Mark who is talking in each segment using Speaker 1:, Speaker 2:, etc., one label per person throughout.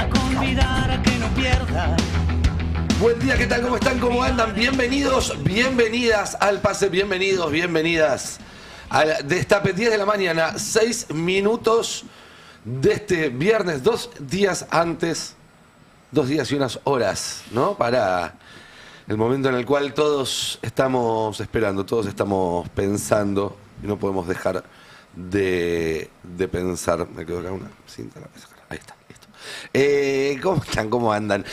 Speaker 1: a convidar a que no pierda.
Speaker 2: Buen día, ¿qué tal? ¿Cómo están? ¿Cómo andan? Bienvenidos, bienvenidas al pase, bienvenidos, bienvenidas al Destape, 10 de la mañana, 6 minutos de este viernes, 2 días antes, 2 días y unas horas, ¿no? Para el momento en el cual todos estamos esperando, todos estamos pensando y no podemos dejar de pensar. Me quedo acá una cinta, la voy a sacar. Ahí está, listo. ¿Cómo están? ¿Cómo andan?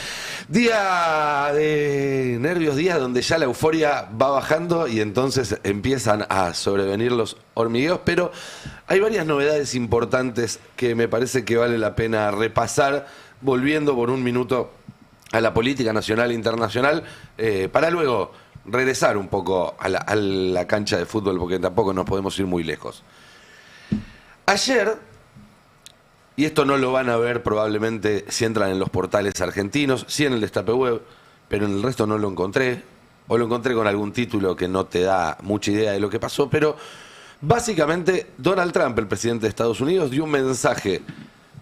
Speaker 2: Día de nervios, día donde ya la euforia va bajando y entonces empiezan a sobrevenir los hormigueos, pero hay varias novedades importantes que me parece que vale la pena repasar, volviendo por un minuto a la política nacional e internacional, para luego regresar un poco a la cancha de fútbol, porque tampoco nos podemos ir muy lejos. Ayer, y esto no lo van a ver probablemente si entran en los portales argentinos, sí en el Destape Web, pero en el resto no lo encontré, o lo encontré con algún título que no te da mucha idea de lo que pasó, pero básicamente Donald Trump, el presidente de Estados Unidos, dio un mensaje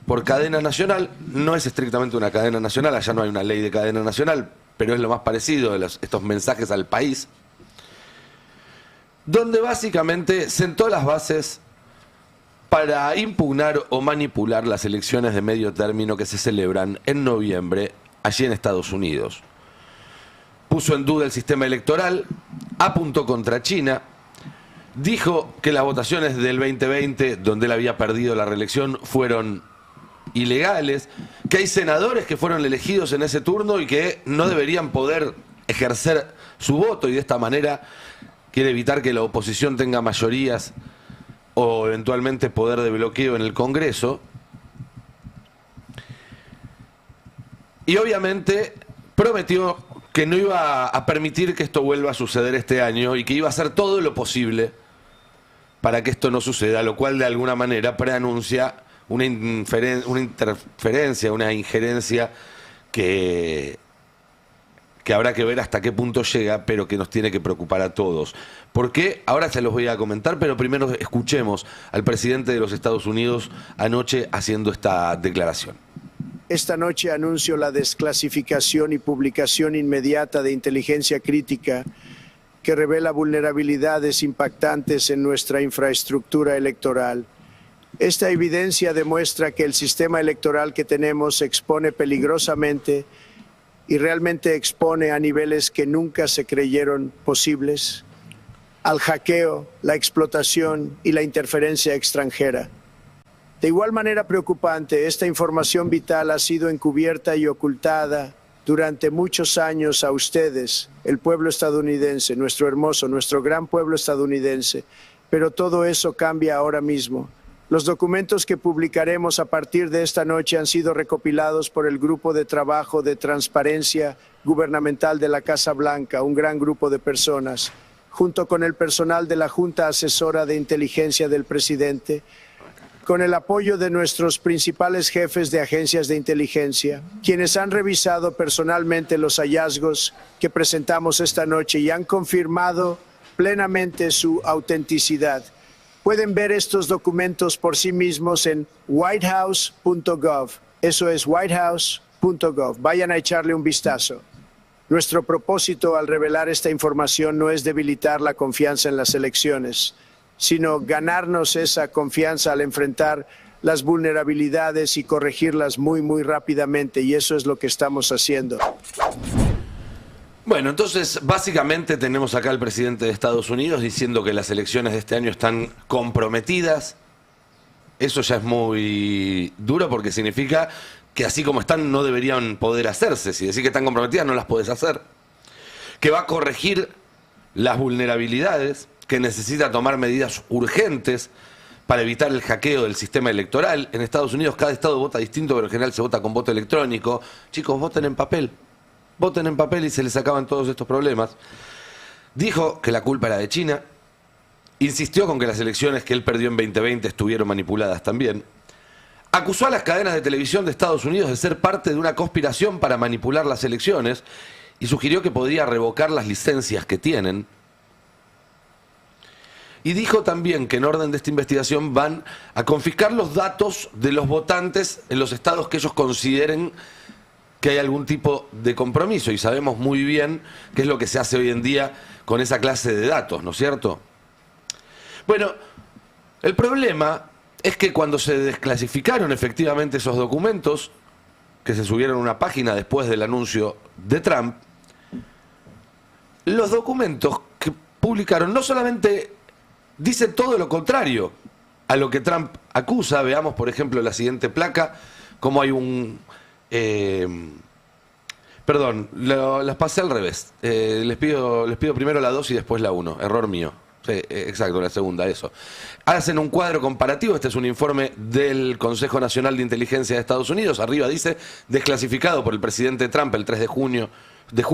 Speaker 2: por cadena nacional. No es estrictamente una cadena nacional, allá no hay una ley de cadena nacional, pero es lo más parecido de estos mensajes al país, donde básicamente sentó las bases para impugnar o manipular las elecciones de medio término que se celebran en noviembre allí en Estados Unidos. Puso en duda el sistema electoral, apuntó contra China, dijo que las votaciones del 2020, donde él había perdido la reelección, fueron ilegales, que hay senadores que fueron elegidos en ese turno y que no deberían poder ejercer su voto, y de esta manera quiere evitar que la oposición tenga mayorías o eventualmente poder de bloqueo en el Congreso. Y obviamente prometió que no iba a permitir que esto vuelva a suceder este año y que iba a hacer todo lo posible para que esto no suceda, lo cual de alguna manera preanuncia una interferencia, una injerencia que habrá que ver hasta qué punto llega, pero que nos tiene que preocupar a todos. ¿Por qué? Ahora se los voy a comentar, pero primero escuchemos al presidente de los Estados Unidos anoche haciendo esta declaración.
Speaker 3: Esta noche anuncio la desclasificación y publicación inmediata de inteligencia crítica que revela vulnerabilidades impactantes en nuestra infraestructura electoral. Esta evidencia demuestra que el sistema electoral que tenemos se expone peligrosamente y realmente expone a niveles que nunca se creyeron posibles al hackeo, la explotación y la interferencia extranjera. De igual manera preocupante, esta información vital ha sido encubierta y ocultada durante muchos años a ustedes, el pueblo estadounidense, nuestro hermoso, nuestro gran pueblo estadounidense, pero todo eso cambia ahora mismo. Los documentos que publicaremos a partir de esta noche han sido recopilados por el Grupo de Trabajo de Transparencia Gubernamental de la Casa Blanca, un gran grupo de personas, junto con el personal de la Junta Asesora de Inteligencia del Presidente, con el apoyo de nuestros principales jefes de agencias de inteligencia, quienes han revisado personalmente los hallazgos que presentamos esta noche y han confirmado plenamente su autenticidad. Pueden ver estos documentos por sí mismos en whitehouse.gov. Eso es whitehouse.gov. Vayan a echarle un vistazo. Nuestro propósito al revelar esta información no es debilitar la confianza en las elecciones, sino ganarnos esa confianza al enfrentar las vulnerabilidades y corregirlas muy, muy rápidamente. Y eso es lo que estamos haciendo.
Speaker 2: Bueno, entonces básicamente tenemos acá al presidente de Estados Unidos diciendo que las elecciones de este año están comprometidas. Eso ya es muy duro porque significa que así como están no deberían poder hacerse. Si decís que están comprometidas no las podés hacer. Que va a corregir las vulnerabilidades, que necesita tomar medidas urgentes para evitar el hackeo del sistema electoral. En Estados Unidos cada estado vota distinto, pero en general se vota con voto electrónico. Chicos, voten en papel. Voten en papel y se les acaban todos estos problemas. Dijo que la culpa era de China. Insistió con que las elecciones que él perdió en 2020 estuvieron manipuladas también. Acusó a las cadenas de televisión de Estados Unidos de ser parte de una conspiración para manipular las elecciones y sugirió que podría revocar las licencias que tienen. Y dijo también que en orden de esta investigación van a confiscar los datos de los votantes en los estados que ellos consideren que hay algún tipo de compromiso. Y sabemos muy bien qué es lo que se hace hoy en día con esa clase de datos, ¿no es cierto? Bueno, el problema es que cuando se desclasificaron efectivamente esos documentos, que se subieron a una página después del anuncio de Trump, los documentos que publicaron no solamente dicen todo lo contrario a lo que Trump acusa. Veamos, por ejemplo, la siguiente placa, como hay un... perdón, las pasé al revés. Les pido primero la 2 y después la 1. Error mío. Sí, exacto, la segunda, eso. Hacen un cuadro comparativo. Este es un informe del Consejo Nacional de Inteligencia de Estados Unidos. Arriba dice, desclasificado por el presidente Trump el 3 de julio del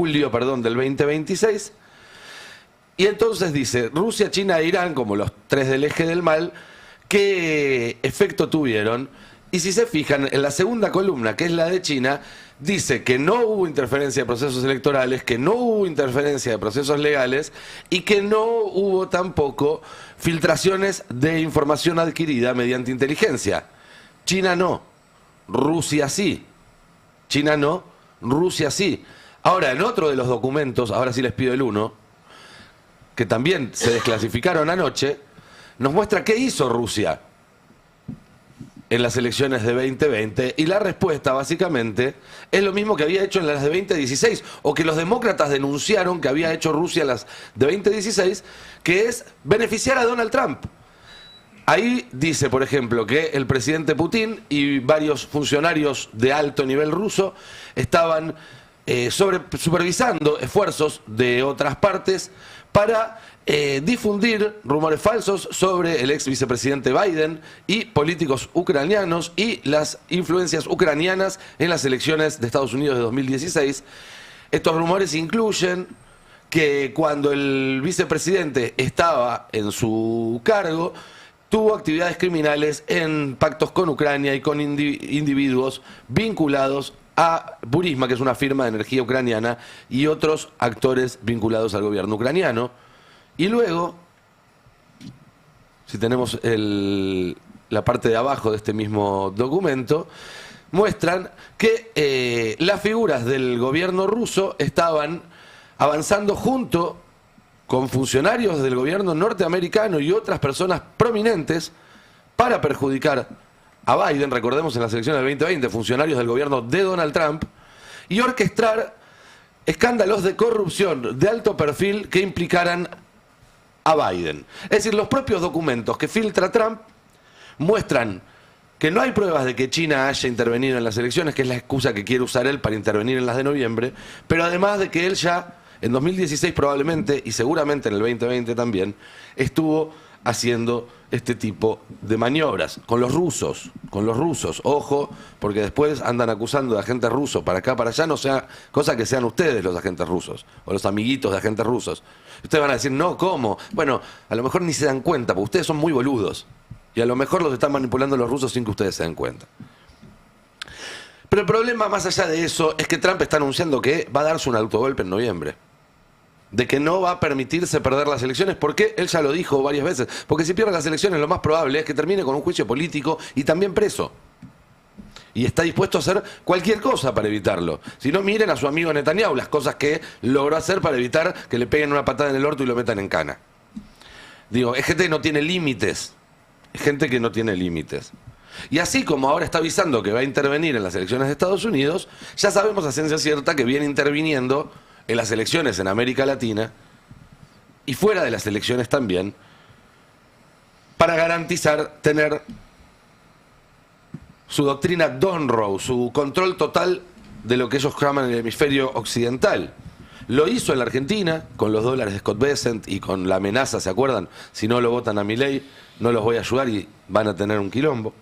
Speaker 2: 2026. Y entonces dice, Rusia, China e Irán, como los tres del eje del mal, ¿qué efecto tuvieron? Y si se fijan, en la segunda columna, que es la de China, dice que no hubo interferencia de procesos electorales, que no hubo interferencia de procesos legales y que no hubo tampoco filtraciones de información adquirida mediante inteligencia. China no, Rusia sí. China no, Rusia sí. Ahora, en otro de los documentos, ahora sí les pido el 1, que también se desclasificaron anoche, nos muestra qué hizo Rusia en las elecciones de 2020, y la respuesta básicamente es lo mismo que había hecho en las de 2016, o que los demócratas denunciaron que había hecho Rusia en las de 2016, que es beneficiar a Donald Trump. Ahí dice, por ejemplo, que el presidente Putin y varios funcionarios de alto nivel ruso estaban supervisando esfuerzos de otras partes para difundir rumores falsos sobre el ex vicepresidente Biden y políticos ucranianos y las influencias ucranianas en las elecciones de Estados Unidos de 2016. Estos rumores incluyen que cuando el vicepresidente estaba en su cargo, tuvo actividades criminales en pactos con Ucrania y con individuos vinculados a Burisma, que es una firma de energía ucraniana, y otros actores vinculados al gobierno ucraniano. Y luego, si tenemos la parte de abajo de este mismo documento, muestran que las figuras del gobierno ruso estaban avanzando junto con funcionarios del gobierno norteamericano y otras personas prominentes para perjudicar a Biden. Recordemos, en las elecciones del 2020, funcionarios del gobierno de Donald Trump, y orquestar escándalos de corrupción de alto perfil que implicaran a Biden. Es decir, los propios documentos que filtra Trump muestran que no hay pruebas de que China haya intervenido en las elecciones, que es la excusa que quiere usar él para intervenir en las de noviembre, pero además de que él ya en 2016 probablemente, y seguramente en el 2020 también, estuvo haciendo este tipo de maniobras con los rusos, ojo, porque después andan acusando de agentes rusos para acá, para allá, no sea cosa que sean ustedes los agentes rusos o los amiguitos de agentes rusos. Ustedes van a decir, no, ¿cómo? Bueno, a lo mejor ni se dan cuenta, porque ustedes son muy boludos y a lo mejor los están manipulando los rusos sin que ustedes se den cuenta. Pero el problema, más allá de eso, es que Trump está anunciando que va a darse un autogolpe en noviembre, de que no va a permitirse perder las elecciones, porque él ya lo dijo varias veces, porque si pierde las elecciones lo más probable es que termine con un juicio político y también preso. Y está dispuesto a hacer cualquier cosa para evitarlo. Si no, miren a su amigo Netanyahu, las cosas que logró hacer para evitar que le peguen una patada en el orto y lo metan en cana. Digo, es gente que no tiene límites. Es gente que no tiene límites. Y así como ahora está avisando que va a intervenir en las elecciones de Estados Unidos, ya sabemos a ciencia cierta que viene interviniendo en las elecciones en América Latina y fuera de las elecciones también, para garantizar tener su doctrina Donroe, su control total de lo que ellos llaman el hemisferio occidental. Lo hizo en la Argentina con los dólares de Scott Bessent y con la amenaza, ¿se acuerdan? Si no lo votan a Milei, no los voy a ayudar y van a tener un quilombo.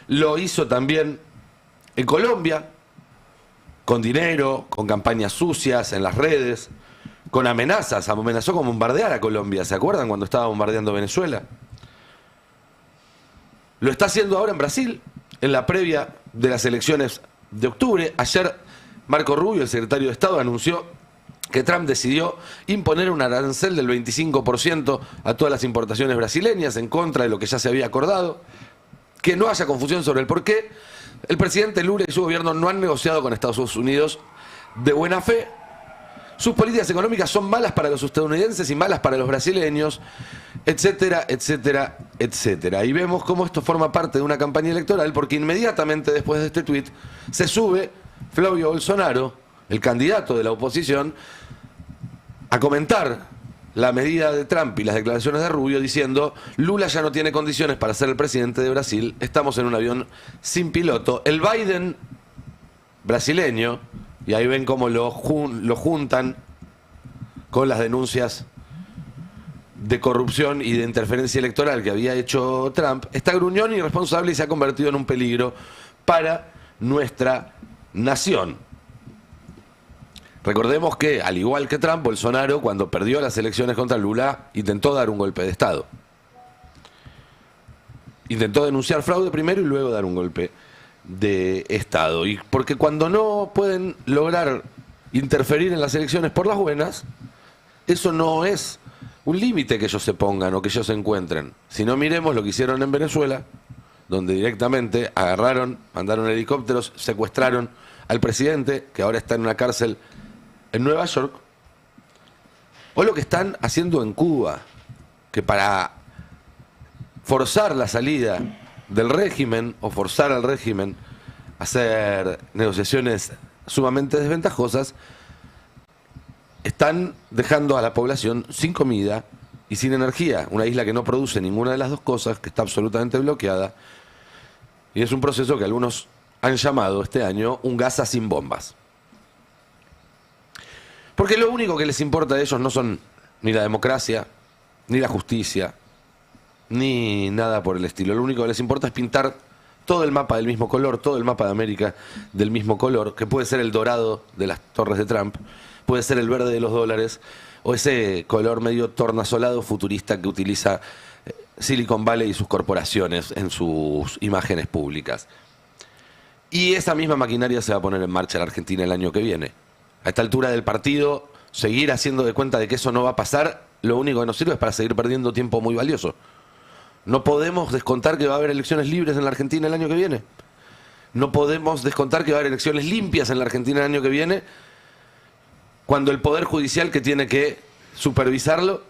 Speaker 2: Lo hizo también en Colombia, con dinero, con campañas sucias en las redes, con amenazas. Amenazó con bombardear a Colombia, ¿se acuerdan cuando estaba bombardeando Venezuela? Lo está haciendo ahora en Brasil, en la previa de las elecciones de octubre. Ayer Marco Rubio, el secretario de Estado, anunció que Trump decidió imponer un arancel del 25% a todas las importaciones brasileñas en contra de lo que ya se había acordado. Que no haya confusión sobre el por qué. El presidente Lula y su gobierno no han negociado con Estados Unidos de buena fe. Sus políticas económicas son malas para los estadounidenses y malas para los brasileños, etcétera, etcétera, etcétera. Y vemos cómo esto forma parte de una campaña electoral, porque inmediatamente después de este tuit se sube Flavio Bolsonaro, el candidato de la oposición, a comentar la medida de Trump y las declaraciones de Rubio diciendo: Lula ya no tiene condiciones para ser el presidente de Brasil, estamos en un avión sin piloto. El Biden brasileño, y ahí ven cómo lo juntan con las denuncias de corrupción y de interferencia electoral que había hecho Trump, está gruñón y irresponsable y se ha convertido en un peligro para nuestra nación. Recordemos que, al igual que Trump, Bolsonaro, cuando perdió las elecciones contra Lula, intentó dar un golpe de Estado. Intentó denunciar fraude primero y luego dar un golpe de Estado. Y porque cuando no pueden lograr interferir en las elecciones por las buenas, eso no es un límite que ellos se pongan o que ellos se encuentren. Si no, miremos lo que hicieron en Venezuela, donde directamente agarraron, mandaron helicópteros, secuestraron al presidente, que ahora está en una cárcel en Nueva York, o lo que están haciendo en Cuba, que para forzar la salida del régimen o forzar al régimen a hacer negociaciones sumamente desventajosas, están dejando a la población sin comida y sin energía, una isla que no produce ninguna de las dos cosas, que está absolutamente bloqueada, y es un proceso que algunos han llamado este año un Gaza sin bombas. Porque lo único que les importa a ellos no son ni la democracia, ni la justicia, ni nada por el estilo. Lo único que les importa es pintar todo el mapa del mismo color, todo el mapa de América del mismo color, que puede ser el dorado de las torres de Trump, puede ser el verde de los dólares, o ese color medio tornasolado futurista que utiliza Silicon Valley y sus corporaciones en sus imágenes públicas. Y esa misma maquinaria se va a poner en marcha en Argentina el año que viene. A esta altura del partido, seguir haciendo de cuenta de que eso no va a pasar, lo único que nos sirve es para seguir perdiendo tiempo muy valioso. No podemos descontar que va a haber elecciones libres en la Argentina el año que viene. No podemos descontar que va a haber elecciones limpias en la Argentina el año que viene, cuando el Poder Judicial que tiene que supervisarlo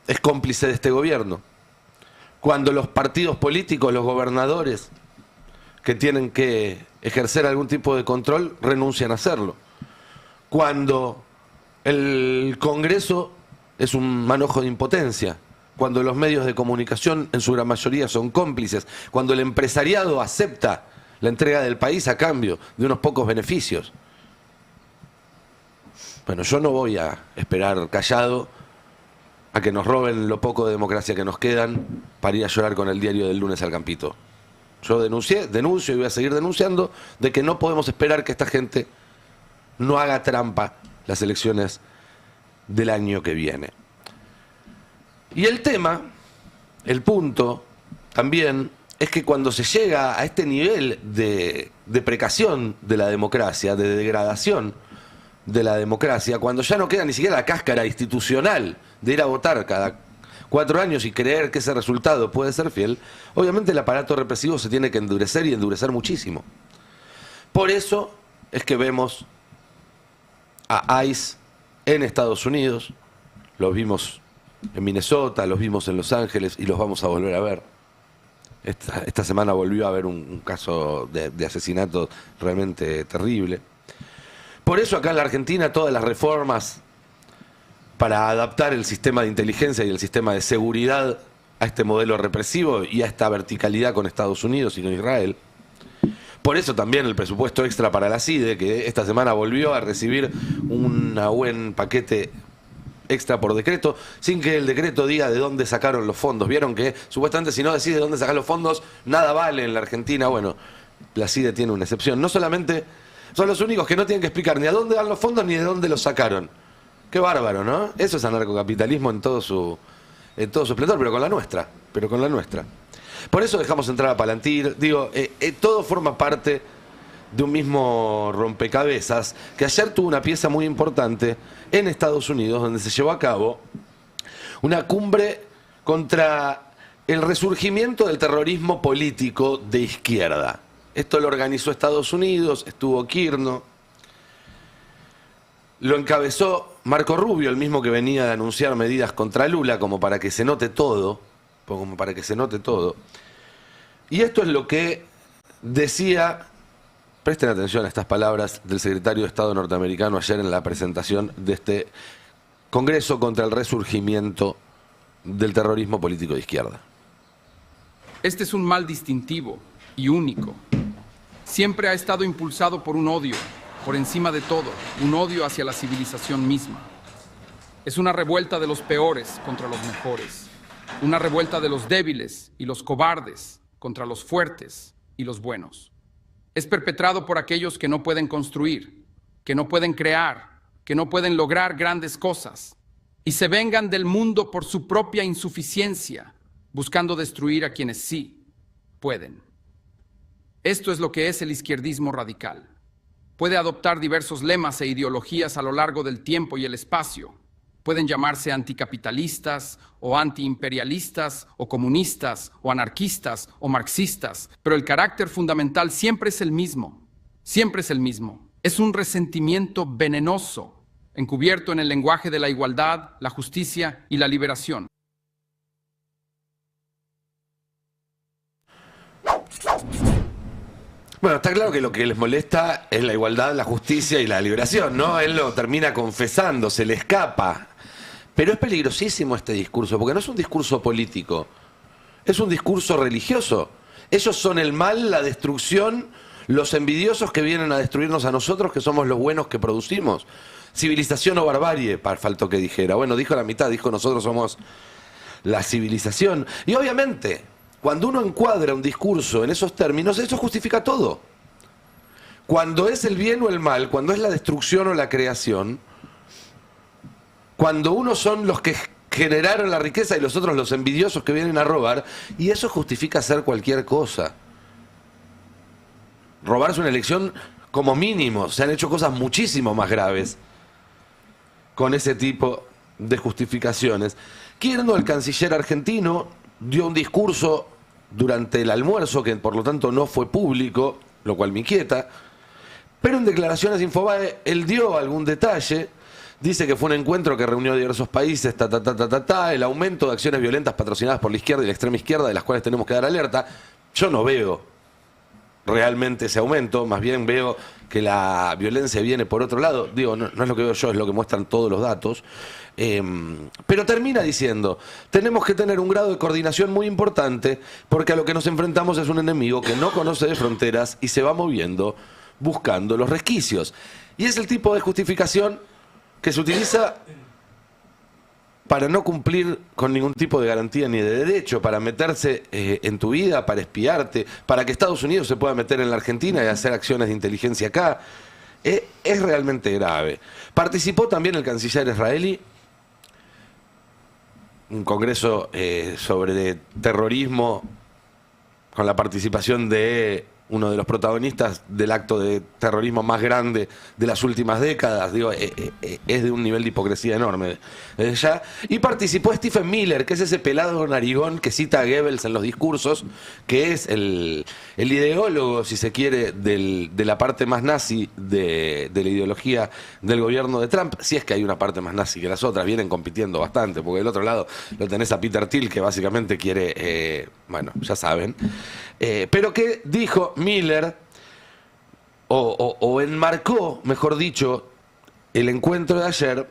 Speaker 2: es cómplice de este gobierno. Cuando los partidos políticos, los gobernadores que tienen que ejercer algún tipo de control, renuncian a hacerlo. Cuando el Congreso es un manojo de impotencia, cuando los medios de comunicación en su gran mayoría son cómplices, cuando el empresariado acepta la entrega del país a cambio de unos pocos beneficios. Bueno, yo no voy a esperar callado a que nos roben lo poco de democracia que nos quedan para ir a llorar con el diario del lunes al campito. Yo denuncio y voy a seguir denunciando de que no podemos esperar que esta gente no haga trampa las elecciones del año que viene. Y el tema, el punto, también, es que cuando se llega a este nivel de deprecación de la democracia, de degradación de la democracia, cuando ya no queda ni siquiera la cáscara institucional de ir a votar cada 4 años y creer que ese resultado puede ser fiel, obviamente el aparato represivo se tiene que endurecer y endurecer muchísimo. Por eso es que vemos a ICE en Estados Unidos, los vimos en Minnesota, los vimos en Los Ángeles y los vamos a volver a ver. Esta semana volvió a haber un caso de asesinato realmente terrible. Por eso acá en la Argentina todas las reformas para adaptar el sistema de inteligencia y el sistema de seguridad a este modelo represivo y a esta verticalidad con Estados Unidos y con Israel. Por eso también el presupuesto extra para la CIDE, que esta semana volvió a recibir un buen paquete extra por decreto, sin que el decreto diga de dónde sacaron los fondos. Vieron que supuestamente si no decís de dónde sacar los fondos, nada vale en la Argentina. Bueno, la CIDE tiene una excepción. No solamente son los únicos que no tienen que explicar ni a dónde van los fondos ni de dónde los sacaron. Qué bárbaro, ¿no? Eso es anarcocapitalismo en todo su esplendor, pero con la nuestra. Por eso dejamos entrar a Palantir. Digo, todo forma parte de un mismo rompecabezas, que ayer tuvo una pieza muy importante en Estados Unidos, donde se llevó a cabo una cumbre contra el resurgimiento del terrorismo político de izquierda. Esto lo organizó Estados Unidos, estuvo Kirchner, lo encabezó Marco Rubio, el mismo que venía de anunciar medidas contra Lula, como para que se note todo, Y esto es lo que decía, presten atención a estas palabras del secretario de Estado norteamericano ayer en la presentación de este Congreso contra el resurgimiento del terrorismo político de izquierda.
Speaker 4: Este es un mal distintivo y único. Siempre ha estado impulsado por un odio, por encima de todo, un odio hacia la civilización misma. Es una revuelta de los peores contra los mejores, una revuelta de los débiles y los cobardes contra los fuertes y los buenos. Es perpetrado por aquellos que no pueden construir, que no pueden crear, que no pueden lograr grandes cosas, y se vengan del mundo por su propia insuficiencia, buscando destruir a quienes sí pueden. Esto es lo que es el izquierdismo radical. Puede adoptar diversos lemas e ideologías a lo largo del tiempo y el espacio. Pueden llamarse anticapitalistas o antiimperialistas o comunistas o anarquistas o marxistas, pero el carácter fundamental siempre es el mismo. Siempre es el mismo. Es un resentimiento venenoso, encubierto en el lenguaje de la igualdad, la justicia y la liberación.
Speaker 2: Bueno, está claro que lo que les molesta es la igualdad, la justicia y la liberación, ¿no? Él lo termina confesando, se le escapa. Pero es peligrosísimo este discurso, porque no es un discurso político, es un discurso religioso. Ellos son el mal, la destrucción, los envidiosos que vienen a destruirnos a nosotros, que somos los buenos que producimos. Civilización o barbarie, faltó que dijera. Bueno, dijo la mitad, dijo nosotros somos la civilización. Y obviamente, cuando uno encuadra un discurso en esos términos, eso justifica todo. Cuando es el bien o el mal, cuando es la destrucción o la creación, cuando unos son los que generaron la riqueza y los otros los envidiosos que vienen a robar, y eso justifica hacer cualquier cosa. Robarse una elección como mínimo, se han hecho cosas muchísimo más graves con ese tipo de justificaciones. Kirchner, el canciller argentino, dio un discurso durante el almuerzo que por lo tanto no fue público, lo cual me inquieta, pero en declaraciones Infobae él dio algún detalle. Dice que fue un encuentro que reunió a diversos países, el aumento de acciones violentas patrocinadas por la izquierda y la extrema izquierda, de las cuales tenemos que dar alerta. Yo no veo realmente ese aumento, más bien veo que la violencia viene por otro lado. Digo, no es lo que veo yo, es lo que muestran todos los datos. Pero termina diciendo, tenemos que tener un grado de coordinación muy importante, porque a lo que nos enfrentamos es un enemigo que no conoce de fronteras y se va moviendo buscando los resquicios. Y es el tipo de justificación que se utiliza para no cumplir con ningún tipo de garantía ni de derecho, para meterse en tu vida, para espiarte, para que Estados Unidos se pueda meter en la Argentina y hacer acciones de inteligencia acá. Es realmente grave. Participó también el canciller israelí, un congreso sobre terrorismo, con la participación de uno de los protagonistas del acto de terrorismo más grande de las últimas décadas. Digo, es de un nivel de hipocresía enorme desde ya. Y participó Stephen Miller, que es ese pelado narigón que cita a Goebbels en los discursos, que es el ideólogo, si se quiere, de la parte más nazi de la ideología del gobierno de Trump. Si es que hay una parte más nazi que las otras, vienen compitiendo bastante, porque del otro lado lo tenés a Peter Thiel, que básicamente quiere, bueno, ya saben, pero que dijo Miller, o enmarcó, mejor dicho, el encuentro de ayer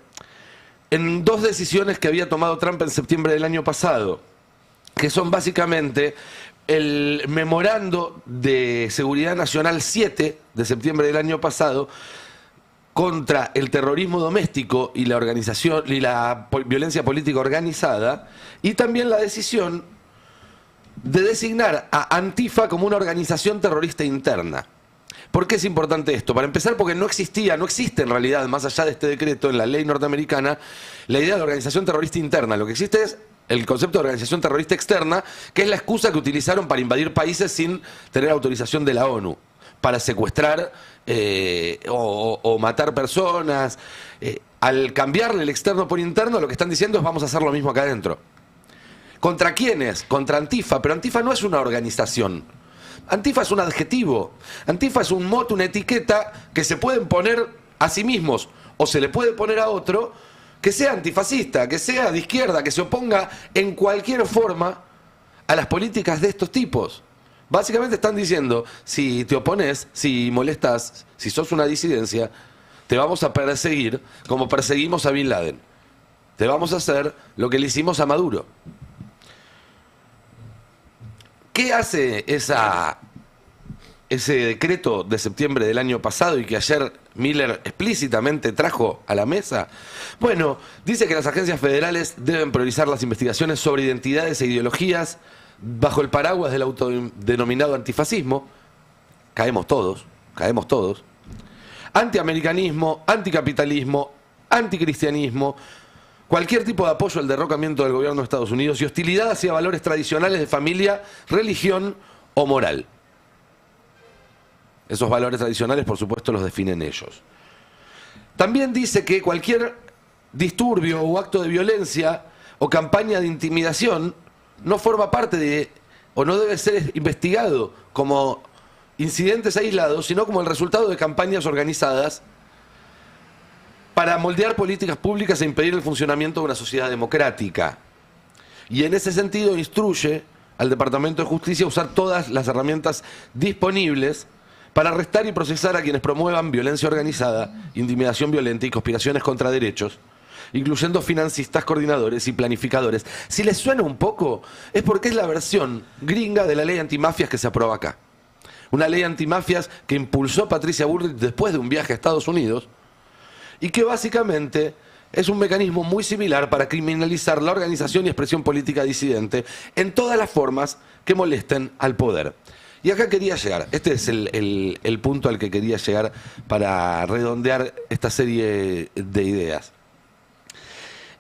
Speaker 2: en dos decisiones que había tomado Trump en septiembre del año pasado, que son básicamente el memorando de Seguridad Nacional 7 de septiembre del año pasado contra el terrorismo doméstico y la organización y la violencia política organizada, y también la decisión de designar a Antifa como una organización terrorista interna. ¿Por qué es importante esto? Para empezar, porque no existe en realidad, más allá de este decreto, en la ley norteamericana, la idea de organización terrorista interna. Lo que existe es el concepto de organización terrorista externa, que es la excusa que utilizaron para invadir países sin tener autorización de la ONU. para secuestrar o matar personas. Al cambiarle el externo por interno, lo que están diciendo es vamos a hacer lo mismo acá adentro. ¿Contra quiénes? Contra Antifa, pero Antifa no es una organización. Antifa es un adjetivo. Antifa es un mote, una etiqueta que se pueden poner a sí mismos o se le puede poner a otro que sea antifascista, que sea de izquierda, que se oponga en cualquier forma a las políticas de estos tipos. Básicamente están diciendo, si te opones, si molestas, si sos una disidencia, te vamos a perseguir como perseguimos a Bin Laden. Te vamos a hacer lo que le hicimos a Maduro. ¿Qué hace ese decreto de septiembre del año pasado y que ayer Miller explícitamente trajo a la mesa? Bueno, dice que las agencias federales deben priorizar las investigaciones sobre identidades e ideologías bajo el paraguas del autodenominado antifascismo. Caemos todos. Antiamericanismo, anticapitalismo, anticristianismo, cualquier tipo de apoyo al derrocamiento del gobierno de Estados Unidos y hostilidad hacia valores tradicionales de familia, religión o moral. Esos valores tradicionales, por supuesto, los definen ellos. También dice que cualquier disturbio o acto de violencia o campaña de intimidación no forma parte de, o no debe ser investigado como incidentes aislados, sino como el resultado de campañas organizadas para moldear políticas públicas e impedir el funcionamiento de una sociedad democrática. Y en ese sentido instruye al Departamento de Justicia a usar todas las herramientas disponibles para arrestar y procesar a quienes promuevan violencia organizada, intimidación violenta y conspiraciones contra derechos, incluyendo financistas, coordinadores y planificadores. Si les suena un poco, es porque es la versión gringa de la ley antimafias que se aprueba acá. Una ley antimafias que impulsó Patricia Bullrich después de un viaje a Estados Unidos y que básicamente es un mecanismo muy similar para criminalizar la organización y expresión política disidente en todas las formas que molesten al poder. Y acá quería llegar, este es el punto al que quería llegar para redondear esta serie de ideas.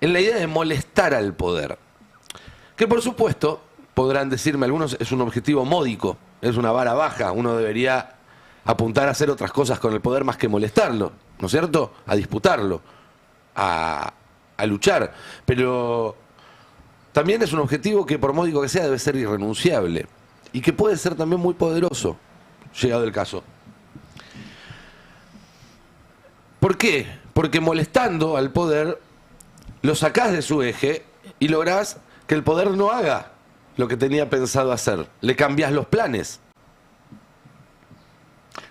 Speaker 2: En la idea de molestar al poder, que por supuesto, podrán decirme algunos, es un objetivo módico, es una vara baja, uno debería apuntar a hacer otras cosas con el poder más que molestarlo, ¿no es cierto? A disputarlo, a luchar, pero también es un objetivo que por módico que sea debe ser irrenunciable y que puede ser también muy poderoso, llegado el caso. ¿Por qué? Porque molestando al poder lo sacás de su eje y lográs que el poder no haga lo que tenía pensado hacer. Le cambiás los planes.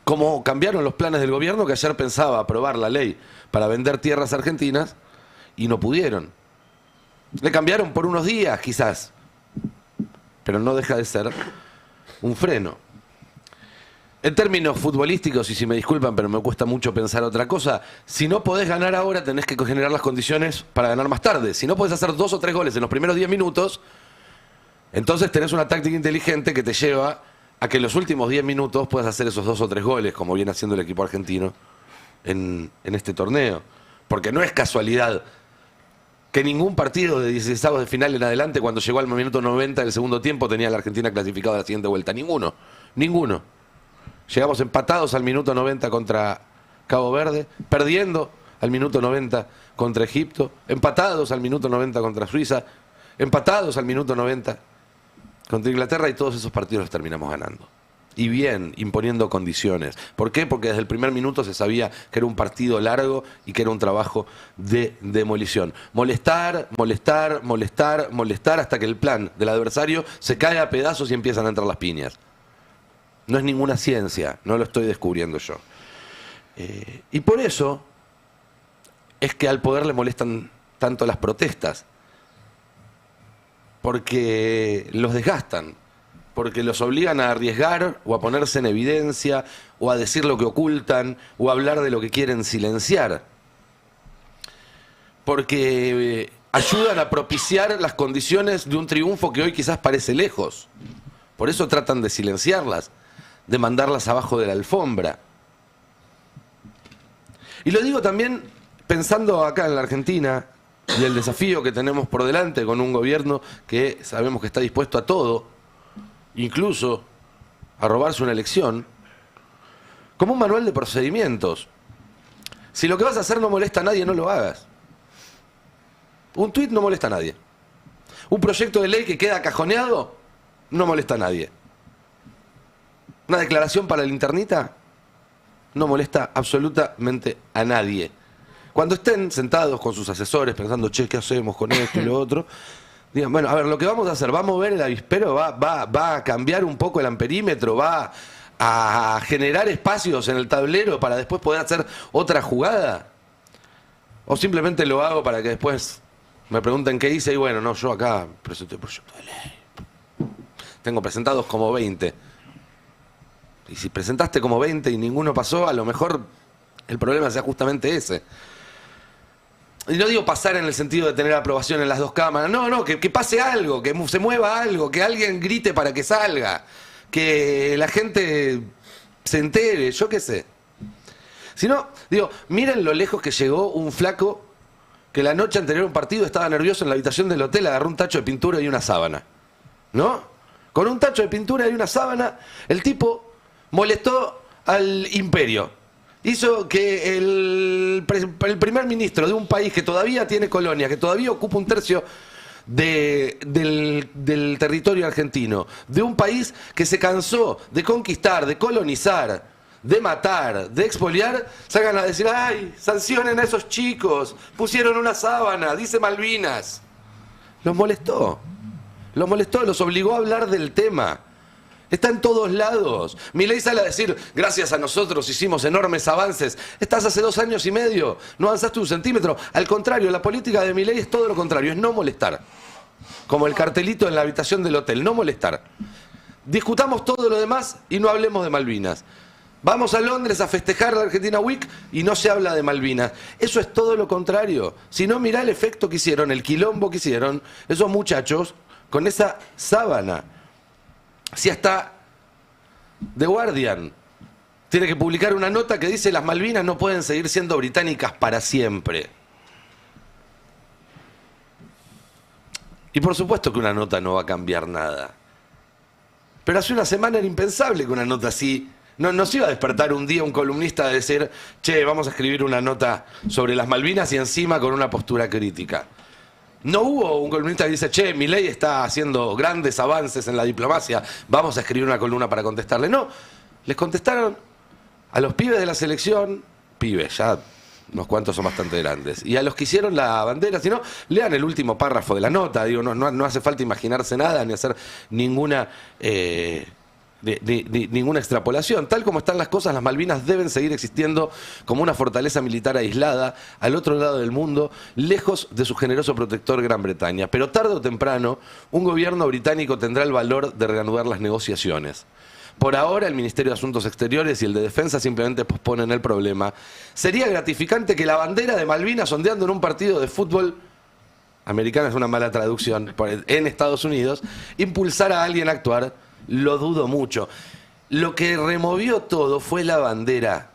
Speaker 2: Como cambiaron los planes del gobierno que ayer pensaba aprobar la ley para vender tierras argentinas y no pudieron. Le cambiaron por unos días quizás, pero no deja de ser un freno. En términos futbolísticos, y si me disculpan, pero me cuesta mucho pensar otra cosa, si no podés ganar ahora, tenés que generar las condiciones para ganar más tarde. Si no podés hacer 2 o 3 goles en los primeros 10 minutos, entonces tenés una táctica inteligente que te lleva a que en los últimos 10 minutos puedas hacer esos 2 o 3 goles, como viene haciendo el equipo argentino en este torneo. Porque no es casualidad que ningún partido de 16avos de final en adelante, cuando llegó al minuto 90 del segundo tiempo, tenía a la Argentina clasificada a la siguiente vuelta. Ninguno. Llegamos empatados al minuto 90 contra Cabo Verde, perdiendo al minuto 90 contra Egipto, empatados al minuto 90 contra Suiza, empatados al minuto 90 contra Inglaterra, y todos esos partidos los terminamos ganando. Y bien, imponiendo condiciones. ¿Por qué? Porque desde el primer minuto se sabía que era un partido largo y que era un trabajo de demolición. Molestar hasta que el plan del adversario se cae a pedazos y empiezan a entrar las piñas. No es ninguna ciencia, no lo estoy descubriendo yo. Y por eso es que al poder le molestan tanto las protestas. Porque los desgastan, porque los obligan a arriesgar o a ponerse en evidencia o a decir lo que ocultan o a hablar de lo que quieren silenciar. Porque ayudan a propiciar las condiciones de un triunfo que hoy quizás parece lejos. Por eso tratan de silenciarlas, de mandarlas abajo de la alfombra. Y lo digo también pensando acá en la Argentina y el desafío que tenemos por delante con un gobierno que sabemos que está dispuesto a todo, incluso a robarse una elección, como un manual de procedimientos. Si lo que vas a hacer no molesta a nadie, no lo hagas. Un tuit no molesta a nadie. Un proyecto de ley que queda cajoneado no molesta a nadie. Una declaración para la internita no molesta absolutamente a nadie. Cuando estén sentados con sus asesores pensando, che, ¿qué hacemos con esto y lo otro? Digan, bueno, a ver, lo que vamos a hacer, va a mover el avispero, va a cambiar un poco el amperímetro, va a generar espacios en el tablero para después poder hacer otra jugada. O simplemente lo hago para que después me pregunten qué hice y bueno, no, yo acá presenté el proyecto de ley. Tengo presentados como 20. Y si presentaste como 20 y ninguno pasó, a lo mejor el problema sea justamente ese. Y no digo pasar en el sentido de tener aprobación en las dos cámaras. No, que pase algo, que se mueva algo, que alguien grite para que salga, que la gente se entere, yo qué sé. Si no, digo, miren lo lejos que llegó un flaco que la noche anterior a un partido estaba nervioso en la habitación del hotel, agarró un tacho de pintura y una sábana. ¿No? Con un tacho de pintura y una sábana, el tipo molestó al imperio. Hizo que el primer ministro de un país que todavía tiene colonia, que todavía ocupa un tercio del territorio argentino, de un país que se cansó de conquistar, de colonizar, de matar, de expoliar, salgan a decir, ¡ay, sancionen a esos chicos! Pusieron una sábana, dice Malvinas. Los molestó, los obligó a hablar del tema. Está en todos lados. Milei sale a decir, gracias a nosotros hicimos enormes avances. Estás hace 2 años y medio, no avanzaste un centímetro. Al contrario, la política de Milei es todo lo contrario, es no molestar. Como el cartelito en la habitación del hotel, no molestar. Discutamos todo lo demás y no hablemos de Malvinas. Vamos a Londres a festejar la Argentina Week y no se habla de Malvinas. Eso es todo lo contrario. Si no, mirá el efecto que hicieron, el quilombo que hicieron esos muchachos con esa sábana. Si hasta The Guardian tiene que publicar una nota que dice las Malvinas no pueden seguir siendo británicas para siempre. Y por supuesto que una nota no va a cambiar nada. Pero hace una semana era impensable que una nota así... No se iba a despertar un día un columnista de decir, che, vamos a escribir una nota sobre las Malvinas y encima con una postura crítica. No hubo un columnista que dice, che, Milei está haciendo grandes avances en la diplomacia, vamos a escribir una columna para contestarle. No, les contestaron a los pibes de la selección, pibes, ya unos cuantos son bastante grandes, y a los que hicieron la bandera, si no, lean el último párrafo de la nota, digo, no hace falta imaginarse nada ni hacer ninguna... ninguna extrapolación. Tal como están las cosas, las Malvinas deben seguir existiendo como una fortaleza militar aislada al otro lado del mundo, lejos de su generoso protector Gran Bretaña. Pero tarde o temprano, un gobierno británico tendrá el valor de reanudar las negociaciones. Por ahora, el Ministerio de Asuntos Exteriores y el de Defensa simplemente posponen el problema. Sería gratificante que la bandera de Malvinas ondeando en un partido de fútbol, americana es una mala traducción, en Estados Unidos, impulsara a alguien a actuar. Lo dudo mucho. Lo que removió todo fue la bandera.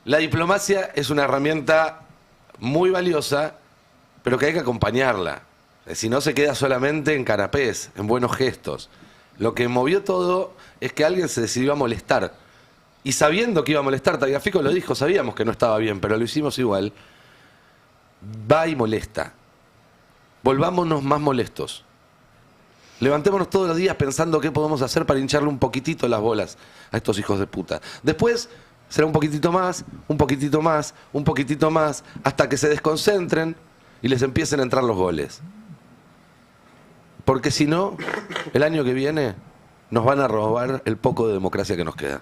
Speaker 2: La diplomacia es una herramienta muy valiosa, pero que hay que acompañarla. Si no, se queda solamente en canapés, en buenos gestos. Lo que movió todo es que alguien se decidió a molestar. Y sabiendo que iba a molestar, Tagliafico lo dijo, sabíamos que no estaba bien, pero lo hicimos igual. Va y molesta. Volvámonos más molestos. Levantémonos todos los días pensando qué podemos hacer para hincharle un poquitito las bolas a estos hijos de puta. Después será un poquitito más, un poquitito más, un poquitito más, hasta que se desconcentren y les empiecen a entrar los goles. Porque si no, el año que viene nos van a robar el poco de democracia que nos queda.